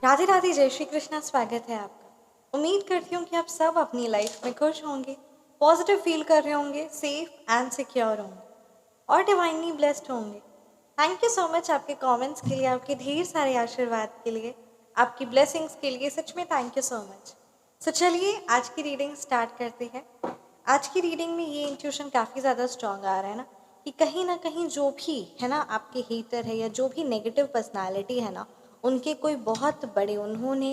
राधे राधे, जय श्री कृष्णा। स्वागत है आपका। उम्मीद करती हूँ कि आप सब अपनी लाइफ में खुश होंगे, पॉजिटिव फील कर रहे होंगे, सेफ एंड सिक्योर होंगे और डिवाइनली ब्लेस्ड होंगे। थैंक यू सो मच आपके कमेंट्स के लिए, आपके ढेर सारे आशीर्वाद के लिए, आपकी ब्लेसिंग्स के लिए। सच में थैंक यू सो मच। सो चलिए आज की रीडिंग स्टार्ट करते हैं। आज की रीडिंग में ये इंट्यूशन काफ़ी ज़्यादा स्ट्रांग आ रहा है ना कहीं जो भी है ना आपके हेटर है या जो भी नेगेटिव पर्सनालिटी है ना, उनके कोई बहुत बड़े उन्होंने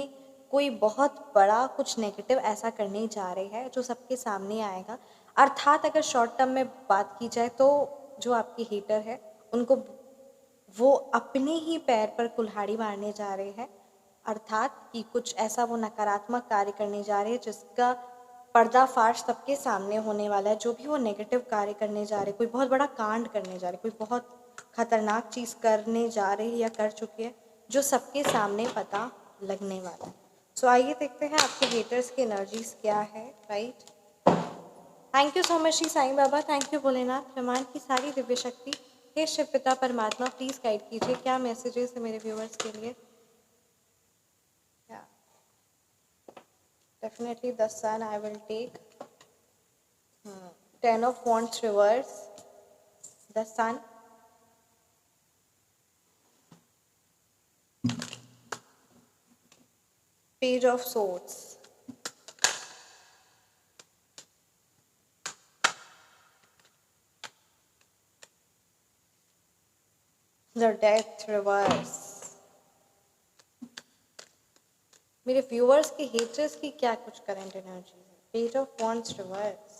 कोई बहुत बड़ा कुछ नेगेटिव ऐसा करने जा रहे हैं जो सबके सामने आएगा। अर्थात अगर शॉर्ट टर्म में बात की जाए तो जो आपके हेटर है उनको वो अपने ही पैर पर कुल्हाड़ी मारने जा रहे हैं। अर्थात कि कुछ ऐसा वो नकारात्मक कार्य करने जा रहे हैं जिसका पर्दाफाश सबके सामने होने वाला है। जो भी वो नेगेटिव कार्य करने जा रहे हैं, कोई बहुत बड़ा कांड करने जा रहे हैं, कोई बहुत खतरनाक चीज़ करने जा रहे हैं या कर चुके हैं, जो सबके सामने पता लगने वाला है। सो आइए देखते हैं आपके हेटर्स की एनर्जीज क्या है। Right, thank you so much Shri Sai Baba, thank you Bholenath, ब्रह्मांड की सारी दिव्य शक्ति, हे शिव पिता परमात्मा, प्लीज गाइड कीजिए क्या मैसेजेस है मेरे व्यूअर्स के लिए। Definitely the sun I will take. 10 of wands reverse, the sun, page of swords, the death reverse। मेरे व्यूअर्स के हेटर्स की क्या कुछ करंट एनर्जी है। पेज ऑफ वॉन्ड्स रिवर्स,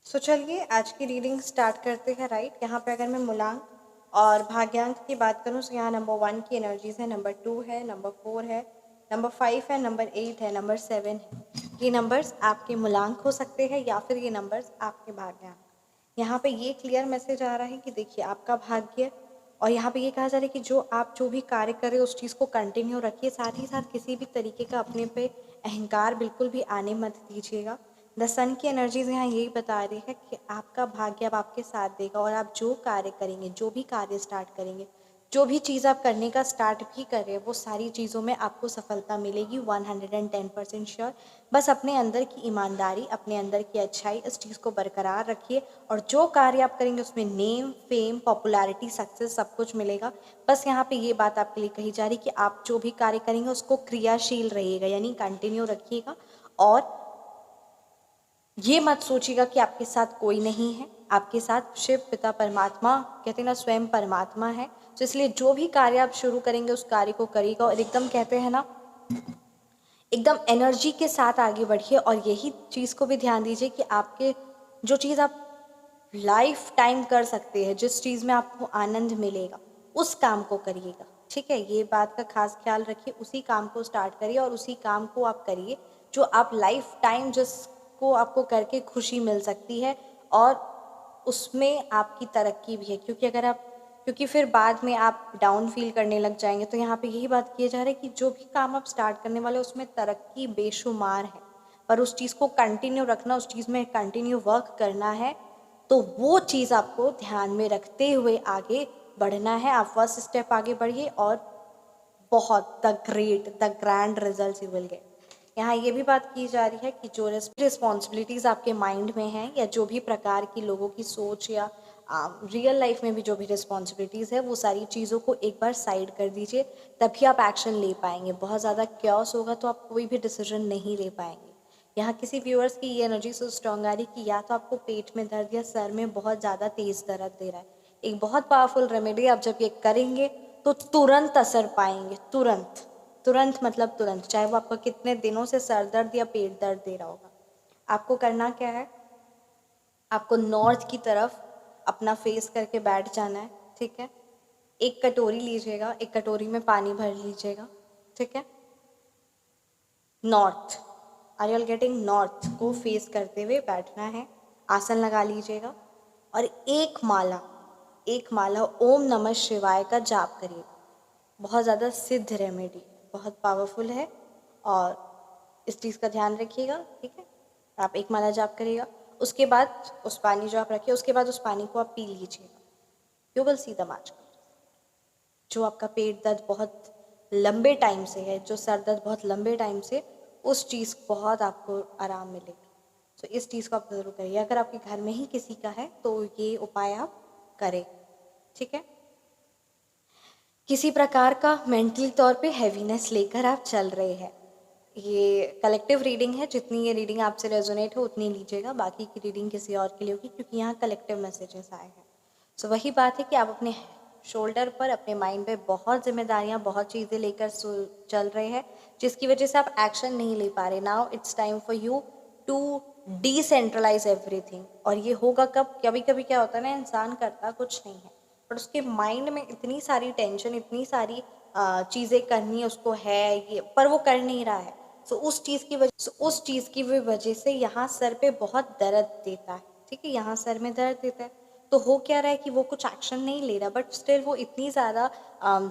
सो चलिए आज की रीडिंग स्टार्ट करते हैं। राइट, यहाँ पे अगर मैं मूलांक और भाग्यांक की बात करूँ तो यहाँ नंबर 1 की एनर्जीज है, नंबर 2 है, नंबर 4 है, नंबर 5 है, नंबर 8 है, नंबर 7 है। ये नंबर्स आपके मूलांक हो सकते हैं या फिर ये नंबर्स आपके भाग्यांक। यहाँ पे ये क्लियर मैसेज आ रहा है कि देखिए आपका भाग्य, और यहाँ पे ये कहा जा रहा है कि जो आप जो भी कार्य कर रहे हो उस चीज़ को कंटिन्यू रखिए। साथ ही साथ किसी भी तरीके का अपने पे अहंकार बिल्कुल भी आने मत दीजिएगा। द सन की एनर्जीज यहाँ यही बता रही है कि आपका भाग्य अब आपके साथ देगा और आप जो कार्य करेंगे, जो भी कार्य स्टार्ट करेंगे, जो भी चीज़ आप करने का स्टार्ट भी कर रहे हैं, वो सारी चीज़ों में आपको सफलता मिलेगी 110% श्योर। बस अपने अंदर की ईमानदारी, अपने अंदर की अच्छाई, इस चीज़ को बरकरार रखिए और जो कार्य आप करेंगे उसमें नेम, फेम, पॉपुलैरिटी, सक्सेस सब कुछ मिलेगा। बस यहाँ पे ये बात आपके लिए कही जा रही कि आप जो भी कार्य करेंगे उसको क्रियाशील रहिएगा, यानी कंटिन्यू रखिएगा। और ये मत सोचिएगा कि आपके साथ कोई नहीं है, आपके साथ शिव पिता परमात्मा, कहते हैं ना स्वयं परमात्मा है। तो इसलिए जो भी कार्य आप शुरू करेंगे उस कार्य को करिएगा और एकदम कहते हैं ना एकदम एनर्जी के साथ आगे बढ़िए। और यही चीज़ को भी ध्यान दीजिए कि आपके जो चीज़ आप लाइफ टाइम कर सकते हैं, जिस चीज़ में आपको आनंद मिलेगा उस काम को करिएगा। ठीक है, ये बात का खास ख्याल रखिए, उसी काम को स्टार्ट करिए और उसी काम को आप करिए जो आप लाइफ टाइम जिसको आपको करके खुशी मिल सकती है और उसमें आपकी तरक्की भी है। क्योंकि फिर बाद में आप डाउन फील करने लग जाएंगे। तो यहाँ पे यही बात की जा रही है कि जो भी काम आप स्टार्ट करने वाले उसमें तरक्की बेशुमार है, पर उस चीज़ को कंटिन्यू रखना, उस चीज़ में कंटिन्यू वर्क करना है। तो वो चीज़ आपको ध्यान में रखते हुए आगे बढ़ना है। आप फर्स्ट स्टेप आगे बढ़िए और बहुत the grand result you will get. यहाँ ये भी बात की जा रही है कि जो रिस्पॉन्सिबिलिटीज़ आपके माइंड में हैं या जो भी प्रकार की लोगों की सोच या रियल लाइफ में भी जो भी रिस्पॉन्सिबिलिटीज़ है वो सारी चीज़ों को एक बार साइड कर दीजिए, तभी आप एक्शन ले पाएंगे। बहुत ज़्यादा क्योस होगा तो आप कोई भी डिसीजन नहीं ले पाएंगे। यहाँ किसी व्यूअर्स की ये एनर्जी सो स्ट्रॉन्ग आ रही कि या तो आपको पेट में दर्द या सर में बहुत ज़्यादा तेज़ दर्द दे रहा है। एक बहुत पावरफुल रेमेडी, आप जब ये करेंगे तो तुरंत असर पाएंगे। तुरंत तुरंत मतलब तुरंत, चाहे वो आपका कितने दिनों से सर दर्द या पेट दर्द दे रहा होगा। आपको करना क्या है, आपको नॉर्थ की तरफ अपना फेस करके बैठ जाना है। ठीक है, एक कटोरी लीजिएगा, एक कटोरी में पानी भर लीजिएगा। ठीक है, north, are you all getting, north को फेस करते हुए बैठना है। आसन लगा लीजिएगा और एक माला ओम नमः शिवाय का जाप करिए। बहुत ज़्यादा सिद्ध रेमेडी, बहुत पावरफुल है और इस चीज़ का ध्यान रखिएगा। ठीक है, आप एक माला जाप करिएगा। उसके बाद उस पानी जो आप रखिए, उसके बाद उस पानी को आप पी लीजिएगा। You will see the magic. जो आपका पेट दर्द बहुत लंबे टाइम से है, जो सर दर्द बहुत लंबे टाइम से, उस चीज़ बहुत आपको आराम मिलेगी। तो इस चीज़ को आप ज़रूर करिए। अगर आपके घर में ही किसी का है तो ये उपाय आप करें, ठीक है। किसी प्रकार का मेंटली तौर पे हैवीनेस लेकर आप चल रहे हैं, ये कलेक्टिव रीडिंग है, जितनी ये रीडिंग आपसे रेजोनेट हो उतनी लीजिएगा, बाकी की रीडिंग किसी और के लिए होगी, क्योंकि यहाँ कलेक्टिव मैसेजेस आए हैं। सो वही बात है कि आप अपने शोल्डर पर, अपने माइंड पे बहुत जिम्मेदारियाँ, बहुत चीज़ें लेकर चल रहे हैं, जिसकी वजह से आप एक्शन नहीं ले पा रहे। Now it's time for you to decentralise everything. और ये होगा कब? कभी कभी क्या होता है ना, इंसान करता कुछ नहीं है, बट उसके माइंड में इतनी सारी टेंशन, इतनी सारी चीज़ें करनी उसको है, ये पर वो कर नहीं रहा है। सो उस चीज़ की वजह से यहाँ सर पे बहुत दर्द देता है, ठीक है, यहाँ सर में दर्द देता है। तो हो क्या रहा है कि वो कुछ एक्शन नहीं ले रहा, बट स्टिल वो इतनी ज़्यादा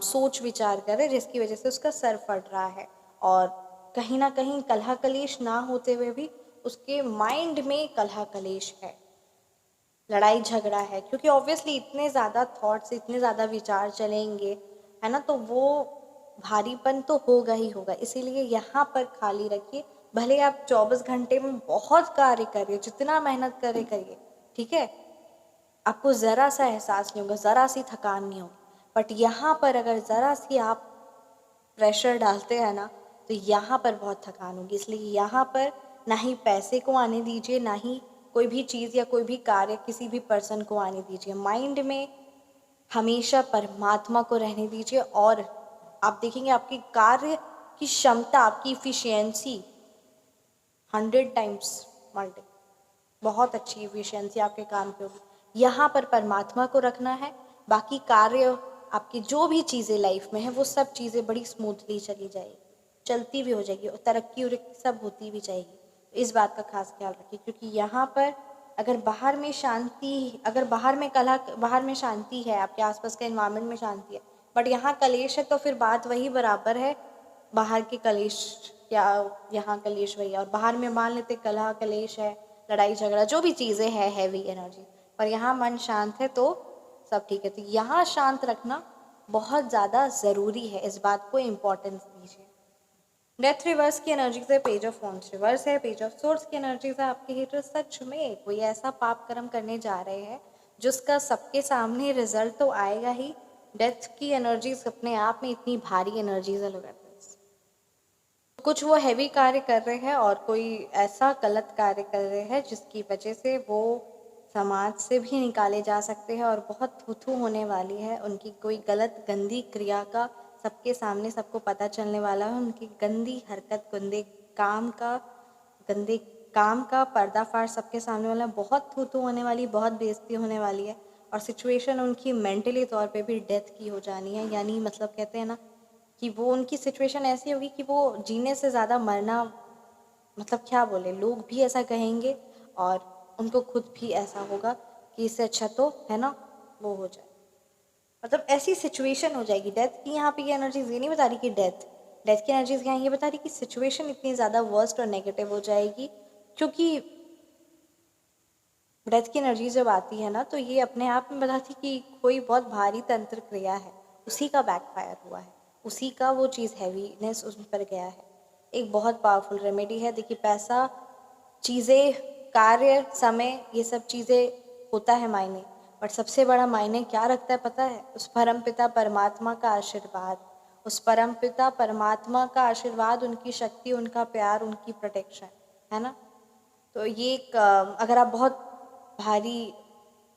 सोच विचार कर रहा है, जिसकी वजह से उसका सर फट रहा है। और कहीं ना कहीं कलह कलेश ना होते हुए भी उसके माइंड में कलह कलेश है, लड़ाई झगड़ा है, क्योंकि ऑब्वियसली इतने ज़्यादा थॉट्स, इतने ज़्यादा विचार चलेंगे, है ना, तो वो भारीपन तो होगा ही होगा। इसीलिए यहाँ पर खाली रखिए। भले आप 24 घंटे में बहुत कार्य करिए, जितना मेहनत करिए, ठीक है, आपको ज़रा सा एहसास नहीं होगा, ज़रा सी थकान नहीं होगी। बट यहाँ पर अगर ज़रा सी आप प्रेशर डालते हैं ना, तो यहाँ पर बहुत थकान होगी। इसलिए यहाँ पर ना ही पैसे को आने दीजिए, ना ही कोई भी चीज़ या कोई भी कार्य किसी भी पर्सन को आने दीजिए। माइंड में हमेशा परमात्मा को रहने दीजिए, और आप देखेंगे आपकी कार्य की क्षमता, आपकी इफिशियंसी 100 टाइम्स मल्टी, बहुत अच्छी इफिशियंसी आपके काम पे होगी। यहाँ पर परमात्मा को रखना है, बाकी कार्य, आपकी जो भी चीज़ें लाइफ में है, वो सब चीज़ें बड़ी स्मूथली चली जाएगी, चलती भी हो जाएगी, और तरक्की उरक्की सब होती भी जाएगी। इस बात का खास ख्याल रखिए, क्योंकि यहाँ पर अगर बाहर में शांति, अगर बाहर में कला, बाहर में शांति है, आपके आसपास के एनवायरनमेंट में शांति है, बट यहाँ कलेश है, तो फिर बात वही बराबर है, बाहर के कलेश या यहाँ कलेश वही है। और बाहर में मान लेते कलह कलेश है, लड़ाई झगड़ा, जो भी चीज़ें हैं हैवी एनर्जी, पर यहाँ मन शांत है तो सब ठीक है। तो यहाँ शांत रखना बहुत ज़्यादा ज़रूरी है, इस बात को इम्पोर्टेंस दीजिए। डेथ रिवर्स की एनर्जीज है, पेज ऑफ वॉन्ड्स रिवर्स है, पेज ऑफ सोर्ड्स की एनर्जीज है। आपके हेटर सच में कोई ऐसा पाप कर्म करने जा रहे हैं जिसका सबके सामने रिजल्ट तो आएगा ही। डेथ की एनर्जीज अपने आप में इतनी भारी एनर्जीज है, लोग कुछ वो हैवी कार्य कर रहे हैं और कोई ऐसा गलत कार्य कर रहे हैं जिसकी वजह से वो समाज से भी निकाले जा सकते हैं, और बहुत थू होने वाली है उनकी कोई गलत गंदी क्रिया का, सबके सामने सबको पता चलने वाला है, उनकी गंदी हरकत, गंदे काम का पर्दाफाश सबके सामने वाला है। बहुत थू होने वाली, बहुत बेइज्जती होने वाली है, और सिचुएशन उनकी मेंटली तौर पे भी डेथ की हो जानी है। यानी मतलब कहते हैं ना कि वो उनकी सिचुएशन ऐसी होगी कि वो जीने से ज़्यादा मरना, मतलब क्या बोले, लोग भी ऐसा कहेंगे और उनको खुद भी ऐसा होगा कि इससे अच्छा तो है ना वो हो जाए, मतलब ऐसी सिचुएशन हो जाएगी। डेथ की यहाँ पे ये एनर्जीज ये नहीं बता रही कि डेथ की एनर्जीज यहाँ ये बता रही कि सिचुएशन इतनी ज़्यादा वर्स्ट और नेगेटिव हो जाएगी, क्योंकि डेथ की एनर्जी जब आती है ना, तो ये अपने आप में बताती कि कोई बहुत भारी तंत्र क्रिया है, उसी का बैकफायर हुआ है, उसी का वो चीज़ हैवीनेस उस पर गया है। एक बहुत पावरफुल रेमेडी है। देखिए, पैसा, चीज़ें, कार्य, समय, ये सब चीज़ें होता है मायने, बट सबसे बड़ा मायने क्या रखता है पता है? उस परमपिता परमात्मा का आशीर्वाद, उस परमपिता परमात्मा का आशीर्वाद, उनकी शक्ति, उनका प्यार, उनकी प्रोटेक्शन, है ना। तो ये एक अगर आप बहुत भारी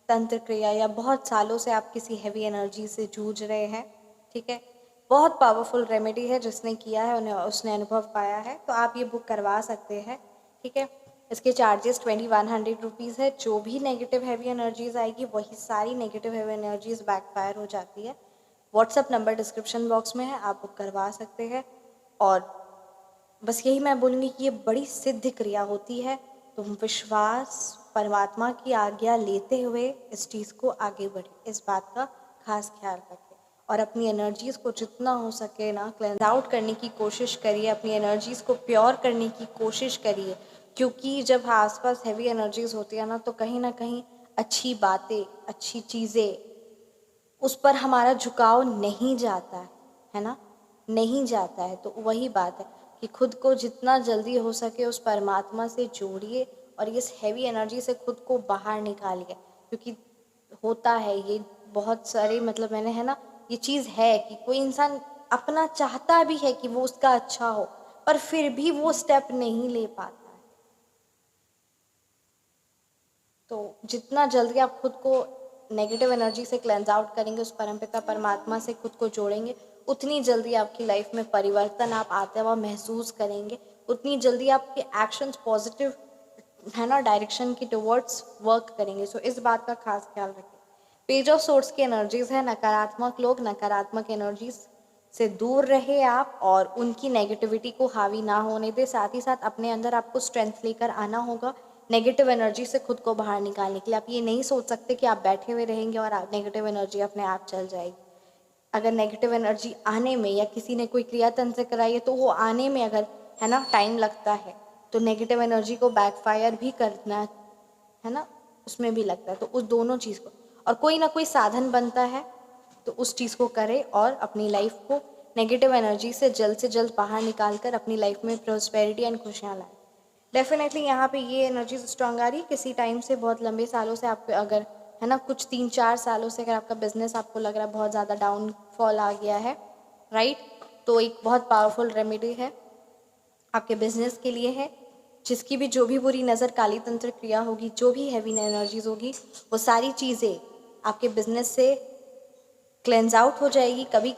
तंत्र क्रिया या बहुत सालों से आप किसी हैवी एनर्जी से जूझ रहे हैं, ठीक है, बहुत पावरफुल रेमेडी है, जिसने किया है उन्हें, उसने अनुभव पाया है, तो आप ये बुक करवा सकते हैं, ठीक है। इसके चार्जेस 2100 रुपीज़ है। जो भी नेगेटिव हैवी एनर्जीज आएगी, वही सारी नेगेटिव हैवी एनर्जीज बैकफायर हो जाती है। व्हाट्सअप नंबर डिस्क्रिप्शन बॉक्स में है, आप बुक करवा सकते हैं। और बस यही मैं बोलूँगी कि ये बड़ी सिद्ध क्रिया होती है, तो विश्वास, परमात्मा की आज्ञा लेते हुए इस चीज़ को आगे बढ़े, इस बात का खास ख्याल रखें, और अपनी एनर्जीज़ को जितना हो सके ना क्लेंस आउट करने की कोशिश करिए, अपनी एनर्जीज़ को प्योर करने की कोशिश करिए। क्योंकि जब आसपास हैवी एनर्जीज होती है ना कहीं ना कहीं अच्छी बातें, अच्छी चीज़ें, उस पर हमारा झुकाव नहीं जाता है ना, नहीं जाता है। तो वही बात है कि खुद को जितना जल्दी हो सके उस परमात्मा से जोड़िए और इस हैवी एनर्जी से खुद को बाहर निकालिए। क्योंकि होता है ये बहुत सारे मैंने है ना, ये चीज़ है कि कोई इंसान अपना चाहता भी है कि वो उसका अच्छा हो, पर फिर भी वो स्टेप नहीं ले पाता है। तो जितना जल्दी आप खुद को नेगेटिव एनर्जी से क्लेंज आउट करेंगे, उस परमपिता परमात्मा से खुद को जोड़ेंगे, उतनी जल्दी आपकी लाइफ में परिवर्तन आप आते हुआ महसूस करेंगे, उतनी जल्दी आपके एक्शंस पॉजिटिव है ना डायरेक्शन की टुवर्ड्स वर्क करेंगे। सो इस बात का खास ख्याल रखें। पेज ऑफ सोर्स की एनर्जीज है, नकारात्मक लोग, नकारात्मक एनर्जीज से दूर रहे आप और उनकी नेगेटिविटी को हावी ना होने दे। साथ ही साथ अपने अंदर आपको स्ट्रेंथ लेकर आना होगा नेगेटिव एनर्जी से खुद को बाहर निकालने के लिए। आप ये नहीं सोच सकते कि आप बैठे हुए रहेंगे और नेगेटिव एनर्जी अपने आप चल जाएगी। अगर नेगेटिव एनर्जी आने में या किसी ने कोई क्रिया तंत्र कराई है तो वो आने में अगर है ना टाइम लगता है, तो नेगेटिव एनर्जी को बैकफायर भी करना है ना, उसमें भी लगता है। तो उस दोनों चीज़ को और कोई ना कोई साधन बनता है, तो उस चीज़ को करें और अपनी लाइफ को नेगेटिव एनर्जी से जल्द बाहर निकाल कर अपनी लाइफ में प्रोस्पेरिटी एंड खुशियाँ लाएं। डेफिनेटली यहाँ पे ये एनर्जीज स्ट्रांग आ रही है। किसी टाइम से बहुत लंबे सालों से आप अगर है ना कुछ 3-4 सालों से अगर आपका बिजनेस आपको लग रहा है बहुत ज़्यादा डाउनफॉल आ गया है, राइट, तो एक बहुत पावरफुल रेमेडी है आपके बिजनेस के लिए है। जिसकी भी जो भी बुरी नज़र, काली तंत्र क्रिया होगी, जो भी हैवी एनर्जीज होगी, वो सारी चीज़ें आपके बिजनेस से क्लेंज आउट हो जाएगी। कभी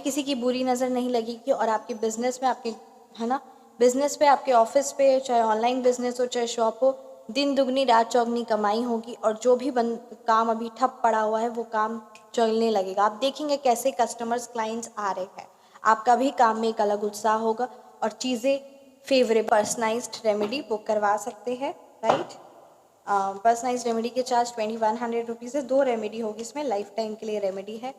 किसी की बुरी नज़र नहीं लगेगी और आपके बिजनेस में, आपके है ना बिजनेस पे, आपके ऑफिस पे, चाहे ऑनलाइन बिजनेस हो चाहे शॉप हो, दिन दुगनी रात चौगनी कमाई होगी और जो भी काम अभी ठप पड़ा हुआ है वो काम चलने लगेगा। आप देखेंगे कैसे कस्टमर्स, क्लाइंट्स आ रहे हैं, आपका भी काम में एक अलग उत्साह होगा और चीज़ें फेवरेबल। पर्सनलाइज्ड रेमेडी बुक करवा सकते हैं, राइट। पर्सनलाइज रेमेडी के चार्ज 2100 रुपीज़ है। 2 रेमेडी होगी इसमें, लाइफ टाइम के लिए रेमेडी है।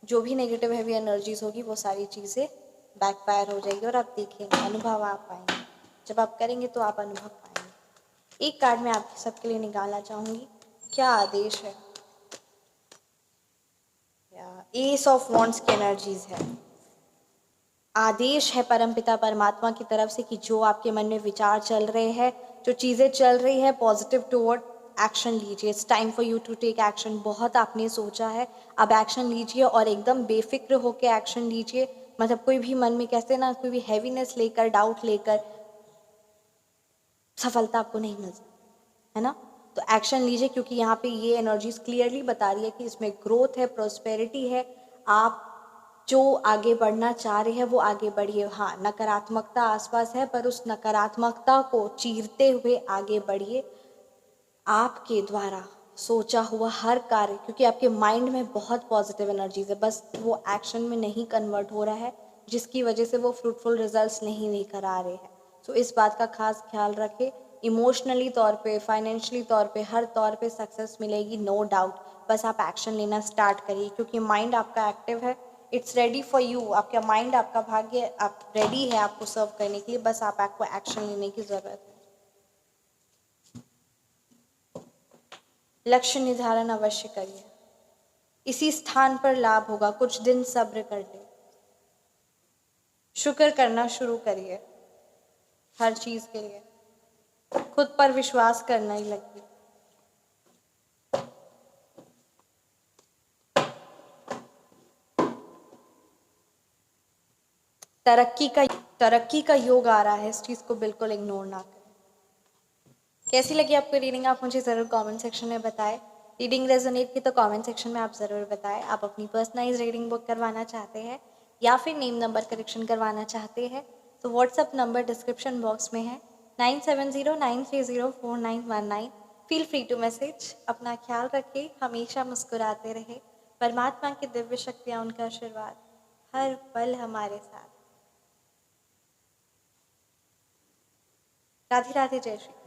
जो भी नेगेटिव हैवी एनर्जीज होगी वो सारी चीज़ें बैकफायर हो जाएगी और आप देखेंगे, अनुभव आप पाएंगे। जब आप करेंगे तो आप अनुभव पाएंगे। एक कार्ड मैं आप सबके लिए निकालना चाहूँगी, क्या आदेश है? एस ऑफ वॉन्ड्स की एनर्जीज है। आदेश है परमपिता परमात्मा की तरफ से कि जो आपके मन में विचार चल रहे हैं, जो चीज़ें चल रही है, पॉजिटिव टुवर्ड एक्शन लीजिए। It's time for you to take action. बहुत आपने सोचा है, अब एक्शन लीजिए और एकदम बेफिक्र होकर एक्शन लीजिए। कोई भी मन में कहते ना, कोई भी हैवीनेस लेकर, डाउट लेकर सफलता आपको नहीं मिल सकती है ना। तो एक्शन लीजिए क्योंकि यहाँ पे ये एनर्जीज क्लियरली बता रही है कि इसमें ग्रोथ है, प्रोस्पेरिटी है। आप जो आगे बढ़ना चाह रहे हैं वो आगे बढ़िए। हाँ, नकारात्मकता आसपास है पर उस नकारात्मकता को चीरते हुए आगे बढ़िए। आपके द्वारा सोचा हुआ हर कार्य, क्योंकि आपके माइंड में बहुत पॉजिटिव एनर्जीज है, बस वो एक्शन में नहीं कन्वर्ट हो रहा है, जिसकी वजह से वो फ्रूटफुल रिजल्ट्स नहीं लेकर आ रहे हैं। सो इस बात का खास ख्याल रखें। इमोशनली तौर पे, फाइनेंशियली तौर पे, हर तौर पे सक्सेस मिलेगी, नो डाउट। बस आप एक्शन लेना स्टार्ट करिए क्योंकि माइंड आपका एक्टिव है। It's ready for you. आपका माइंड, आपका भाग्य आप रेडी है आपको सर्व करने के लिए। बस आपको एक्शन लेने की ज़रूरत है। लक्ष्य निर्धारण अवश्य करिए। इसी स्थान पर लाभ होगा। कुछ दिन सब्र कर ले, शुक्र करना शुरू करिए हर चीज के लिए। खुद पर विश्वास करना ही लगिए। तरक्की का योग आ रहा है, इस चीज को बिल्कुल इग्नोर ना करें। कैसी लगी आपको रीडिंग, आप मुझे ज़रूर कमेंट सेक्शन में बताएं। रीडिंग रेजोनेट की तो कमेंट सेक्शन में आप ज़रूर बताएं। आप अपनी पर्सनलाइज रीडिंग बुक करवाना चाहते हैं या फिर नेम नंबर करेक्शन करवाना चाहते हैं तो व्हाट्सअप नंबर डिस्क्रिप्शन बॉक्स में है 9709304919। Feel free to message. अपना ख्याल रखें, हमेशा मुस्कुराते रहे। परमात्मा की दिव्य शक्तियाँ, उनका आशीर्वाद हर पल हमारे साथ। राधे राधे, जय श्री।